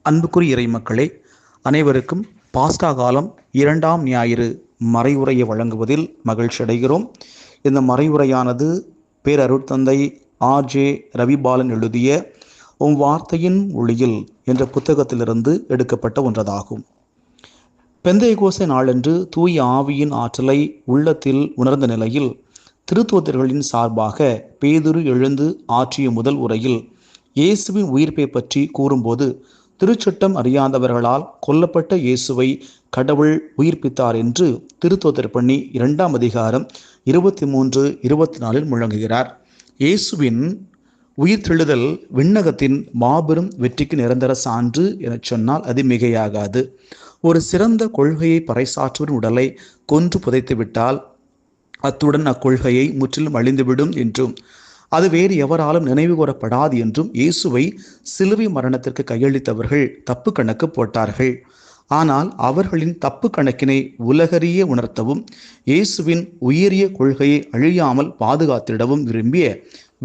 அன்புக்குரிய இறை மக்களே, அனைவருக்கும் பாஸ்கா காலம் 2ஆம் ஞாயிறு மறைவுரையை வழங்குவதில் மகிழ்ச்சி அடைகிறோம். இந்த மறைவுரையானது பேரருட்தந்தை ஆர்.ஜே. ரவிபாலன் எழுதிய உம் வார்த்தையின் ஒளியில் என்ற புத்தகத்திலிருந்து எடுக்கப்பட்ட ஒன்றதாகும். பெந்தைகோஸ்தே நாளன்று தூய ஆவியின் ஆற்றலை உள்ளத்தில் உணர்ந்த நிலையில் திருத்தூதர்களின் சார்பாக பேதுரு எழுந்து ஆற்றிய முதல் உரையில் இயேசுவின் உயிர்ப்பை பற்றி கூறும்போது, திருச்சட்டம் அறியாதவர்களால் கொல்லப்பட்ட இயேசுவை கடவுள் உயிர்ப்பித்தார் என்று திருத்தூதர் பணி 2ஆம் அதிகாரம் 23-24 முழங்குகிறார். இயேசுவின் உயிர்த்தெழுதல் விண்ணகத்தின் மாபெரும் வெற்றிக்கு நிரந்தர சான்று என சொன்னால் அது மிகையாகாது. ஒரு சிறந்த கொள்கையை பறைசாற்றுவன் உடலை கொன்று புதைத்துவிட்டால் அத்துடன் அக்கொள்கையை முற்றிலும் அழிந்துவிடும் என்றும் அது வேறு எவராலும் நினைவு கூறப்படாது என்றும் இயேசுவை சிலுவை மரணத்திற்கு கையளித்தவர்கள் தப்பு கணக்கு போட்டார்கள். ஆனால் அவர்களின் தப்பு கணக்கினை உலகறிய உணர்த்தவும் இயேசுவின் உயரிய கொள்கையை அழியாமல் பாதுகாத்திடவும் விரும்பிய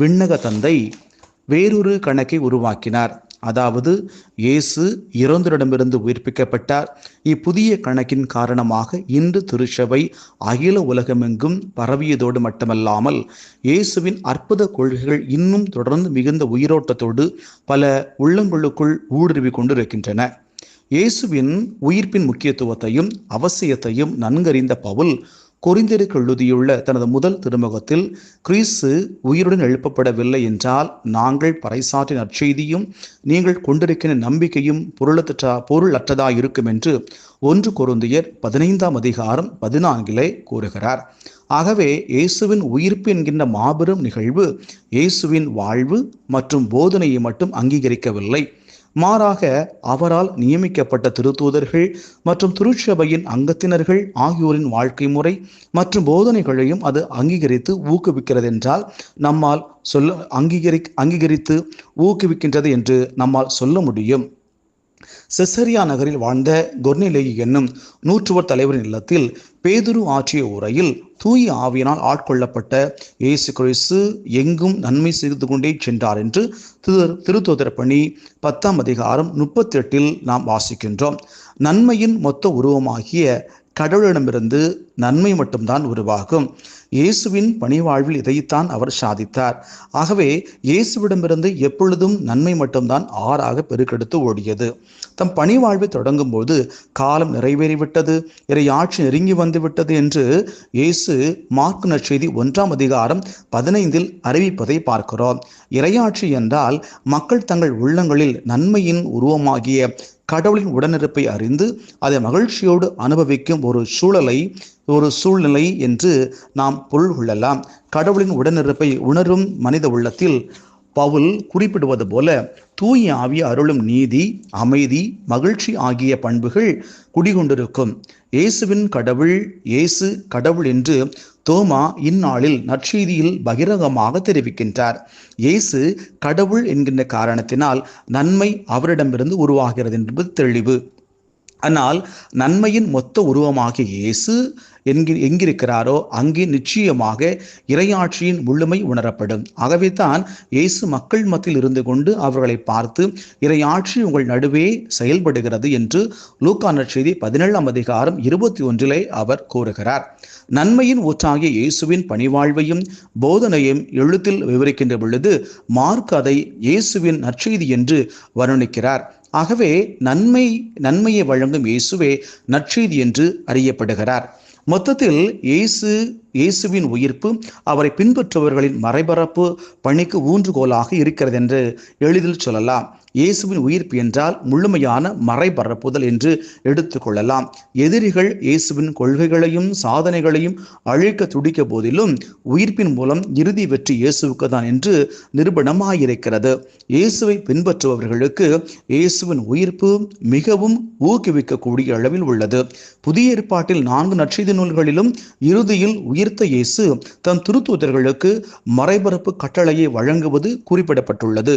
விண்ணக தந்தை வேறொரு கணக்கை உருவாக்கினார். அதாவது இயேசு இறந்தோரிடமிருந்து உயிர்ப்பிக்கப்பட்டார். இப்புதிய கணக்கின் காரணமாக இன்று திருச்சபை அகில உலகமெங்கும் பரவியதோடு மட்டுமல்லாமல் இயேசுவின் அற்புத கொள்கைகள் இன்னும் தொடர்ந்து மிகுந்த உயிரோட்டத்தோடு பல உள்ளங்களுக்குள் ஊடுருவி கொண்டிருக்கின்றன. இயேசுவின் உயிர்ப்பின் முக்கியத்துவத்தையும் அவசியத்தையும் நன்கறிந்த பவுல் கொரிந்தியருக்கு எழுதியுள்ள தனது முதல் திருமுகத்தில், கிறிஸ்து உயிருடன் எழுப்பப்படவில்லை என்றால் நாங்கள் பறைசாற்றின் நற்செய்தியும் நீங்கள் கொண்டிருக்கிற நம்பிக்கையும் பொருளற்றதாய் இருக்கும் என்று 1 கொரிந்தியர் 15ஆம் அதிகாரம் 14 கூறுகிறார். ஆகவே இயேசுவின் உயிர்ப்பு என்கின்ற மாபெரும் நிகழ்வு இயேசுவின் வாழ்வு மற்றும் போதனையை மட்டும் அங்கீகரிக்கவில்லை, மாறாக அவரால் நியமிக்கப்பட்ட திருத்தூதர்கள் மற்றும் திருச்சபையின் அங்கத்தினர்கள் ஆகியோரின் வாழ்க்கை முறை மற்றும் போதனைகளையும் அது அங்கீகரித்து ஊக்குவிக்கிறது என்றால் நம்மால் அங்கீகரித்து ஊக்குவிக்கின்றது என்று நம்மால் சொல்ல முடியும். செசரியா நகரில் வாழ்ந்த கொர்நேலியு என்னும் நூற்றுவர் தலைவரின் இல்லத்தில் பேதுரு ஆற்றிய உரையில், தூய ஆவியினால் ஆட்கொள்ளப்பட்ட இயேசு கிறிஸ்து எங்கும் நன்மை செய்து கொண்டே சென்றார் என்று திருத்தூதர் பணி 10ஆம் அதிகாரம் 38 நாம் வாசிக்கின்றோம். நன்மையின் மொத்த உருவமாகிய கடவுளிடமிருந்து நன்மை மட்டும்தான் உருவாகும். இயேசுவின் பணிவாழ்வில் இதைத்தான் அவர் சாதித்தார். ஆகவே இயேசுவிடமிருந்து எப்பொழுதும் நன்மை மட்டும்தான் ஆறாக பெருக்கெடுத்து ஓடியது. தம் பணிவாழ்வை தொடங்கும் போது காலம் நிறைவேறிவிட்டது, இறையாட்சி நெருங்கி வந்துவிட்டது என்று இயேசு மார்க்கு நற்செய்தி 1ஆம் அதிகாரம் 15 அறிவிப்பதை பார்க்கிறோம். இறையாட்சி என்றால் மக்கள் தங்கள் உள்ளங்களில் நன்மையின் உருவமாகிய கடவுளின் உடனிருப்பை அறிந்து அதை மகிழ்ச்சியோடு அனுபவிக்கும் ஒரு சூழ்நிலை என்று நாம் பொருள் கொள்ளலாம். கடவுளின் உடனிருப்பை உணரும் மனித உள்ளத்தில் பவுல் குறிப்பிடுவது போல தூய ஆவிய அருளும் நீதி, அமைதி, மகிழ்ச்சி ஆகிய பண்புகள் குடிகொண்டிருக்கும். இயேசுவின் கடவுள், இயேசு கடவுள் என்று தோமா இந்நாளில் நற்செய்தியில் பகிரங்கமாக தெரிவிக்கின்றார். இயேசு கடவுள் என்கின்ற காரணத்தினால் நன்மை அவரிடமிருந்து உருவாகிறது என்பது தெளிவு. ஆனால் நன்மையின் மொத்த உருவமாகிய இயேசு எங்கிருக்கிறாரோ அங்கே நிச்சயமாக இறையாட்சியின் முழுமை உணரப்படும். ஆகவே தான் இயேசு மக்கள் மத்தியில் இருந்து கொண்டு அவர்களை பார்த்து, இறையாட்சி உங்கள் நடுவே செயல்படுகிறது என்று லூக்கா நற்செய்தி 17ஆம் அதிகாரம் 21 அவர் கூறுகிறார். நன்மையின் ஊற்றாகிய இயேசுவின் பணிவாழ்வையும் போதனையும் எழுத்தில் விவரிக்கின்ற பொழுது மார்க் அதை இயேசுவின் நற்செய்தி என்று வர்ணிக்கிறார். ஆகவே நன்மையை வழங்கும் இயேசுவே நற்செய்தி என்று அறியப்படுகிறார். மொத்தத்தில் இயேசுவின் உயிர்ப்பு அவரை பின்பற்றுபவர்களின் மறைபரப்பு பணிக்கு ஊன்றுகோலாக இருக்கிறது என்று எளிதில் சொல்லலாம். இயேசுவின் உயிர்ப்பு என்றால் முழுமையான மறைபரப்புதல் என்று எடுத்துக்கொள்ளலாம். எதிரிகள் இயேசுவின் கொள்கைகளையும் சாதனைகளையும் அழிக்க துடிக்க போதிலும் உயிர்ப்பின் மூலம் இறுதி வெற்றி இயேசுவுக்கு தான் என்று நிரூபணமாயிருக்கிறது. இயேசுவை பின்பற்றுபவர்களுக்கு இயேசுவின் உயிர்ப்பு மிகவும் ஊக்குவிக்கக்கூடிய அளவில் உள்ளது. புதிய ஏற்பாட்டில் 4 நற்செய்தி நூல்களிலும் இறுதியில் உயிர்த்த இயேசு தம் திருத்தூதர்களுக்கு மறைபரப்பு கட்டளையை வழங்குவது குறிப்பிடப்பட்டுள்ளது.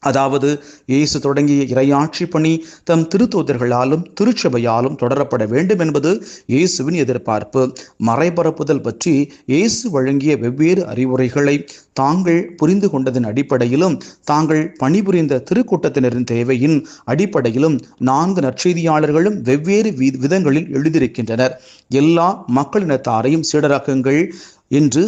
அதாவது இயேசு தொடங்கிய இறையாட்சி பணி தம் திருத்தூதர்களாலும் திருச்சபையாலும் தொடரப்பட வேண்டும் என்பது இயேசுவின் எதிர்பார்ப்பு. மறைபரப்புதல் பற்றி இயேசு வழங்கிய வெவ்வேறு அறிவுரைகளை தாங்கள் புரிந்து கொண்டதன் அடிப்படையிலும் தாங்கள் பணிபுரிந்த திருக்கூட்டத்தினரின் தேவையின் அடிப்படையிலும் 4 நற்செய்தியாளர்களும் வெவ்வேறு விதங்களில் எழுதியிருக்கின்றனர். எல்லா மக்களினத்தாரையும் சீடராக்குங்கள் என்று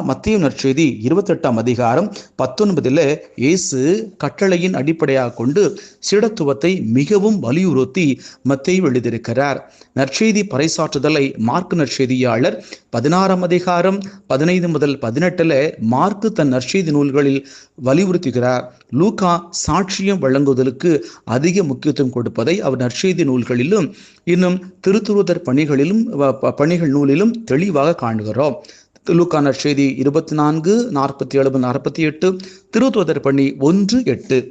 மத்தேயு நற்செய்தி 28ஆம் அதிகாரம் 19 இயேசு கட்டளையின் அடிப்படையாக கொண்டு சீடத்துவத்தை மிகவும் வலியுறுத்தி மத்தேயு எழுதியிருக்கிறார். நற்செய்தி பறைசாற்றுதலை மார்க்கு நற்செய்தியாளர் 16ஆம் அதிகாரம் 15 முதல் 18 மார்க்கு தன் நற்செய்தி நூல்களில் வலியுறுத்துகிறார். லூக்கா சாட்சியம் வழங்குவதற்கு அதிக முக்கியத்துவம் கொடுப்பதை அவர் நற்செய்தி நூல்களிலும் இன்னும் திருத்துதர் பணிகள் நூலிலும் தெளிவாக காண்கிறோம். லூக்கா நற்செய்தி 24, 47, 48, திருத்துதர் பணி 1:8.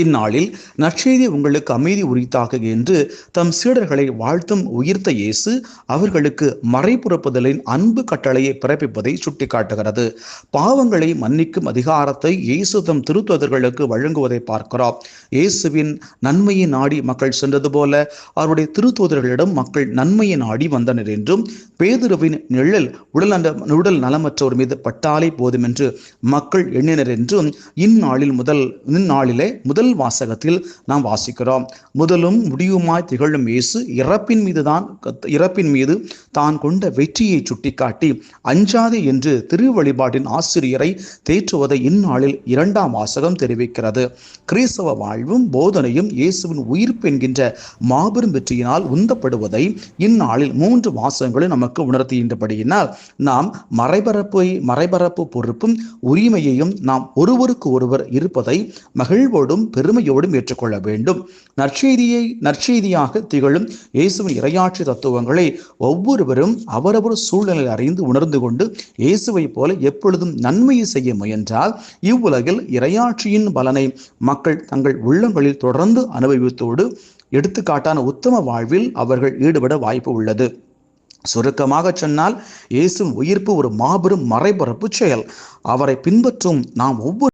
இந்நாளில் நற்செய்தி உங்களுக்கு அமைதி உரித்தாக என்று தம் சீடர்களை வாழ்த்தும் உயிர்த்த இயேசு அவர்களுக்கு மறைபுறப்புதலின் அன்பு கட்டளையை பிறப்பிப்பதை சுட்டிக்காட்டுகிறது. பாவங்களை மன்னிக்கும் அதிகாரத்தை இயேசு தம் திருத்தூதர்களுக்கு வழங்குவதை பார்க்கிறோம். இயேசுவின் நன்மையை நாடி மக்கள் சென்றது போல அவருடைய திருத்தூதர்களிடம் மக்கள் நன்மையை நாடி வந்தனர் என்றும், பேதுருவின் நிழல் உடல் நலமற்றோர் மீது பட்டாலே போதும் என்று மக்கள் எண்ணினர் என்றும் இந்நாளிலே முதல் வாசகத்தில் நாம் வாசிக்கிறோம். முதலும் முடிவுமாய் திகழும் இயேசு இறப்பின் மீது தான் கொண்ட வெற்றியை சுட்டிக்காட்டி அஞ்சாதே என்று திருவழிபாட்டின் ஆசிரியரை தேற்றுவதை இந்நாளில் 2ஆம் வாசகம் தெரிவிக்கிறது. கிறிஸ்தவ வாழ்வும் போதனையும் இயேசுவின் உயிர்ப்பு என்கின்ற மாபெரும் வெற்றியினால் உந்தப்படுவதை இந்நாளில் 3 வாசகங்களும் நமக்கு உணர்த்துகின்றபடியினால் நாம் மறைபரப்பு பொறுப்பும் உரிமையையும் நாம் ஒருவருக்கு ஒருவர் இருப்பதை மகிழ்வோடும் பெருமையோடும் ஏற்றுக்கொள்ள வேண்டும். நற்செய்தியாக திகழும் இயேசுவின் இறையாட்சி தத்துவங்களை ஒவ்வொருவரும் அவரவர் சூழ்நிலை அறிந்து உணர்ந்து கொண்டு இயேசுவை போல எப்பொழுதும் நன்மையை செய்ய முயன்றால் இவ்வுலகில் இறையாட்சியின் பலனை மக்கள் தங்கள் உள்ளங்களில் தொடர்ந்து அனுபவித்தோடு எடுத்துக்காட்டான உத்தம வாழ்வில் அவர்கள் ஈடுபட வாய்ப்பு உள்ளது. சுருக்கமாக சொன்னால் இயேசுவின் உயிர்ப்பு ஒரு மாபெரும் மறைபரப்பு செயல். அவரை பின்பற்றும் நாம் ஒவ்வொரு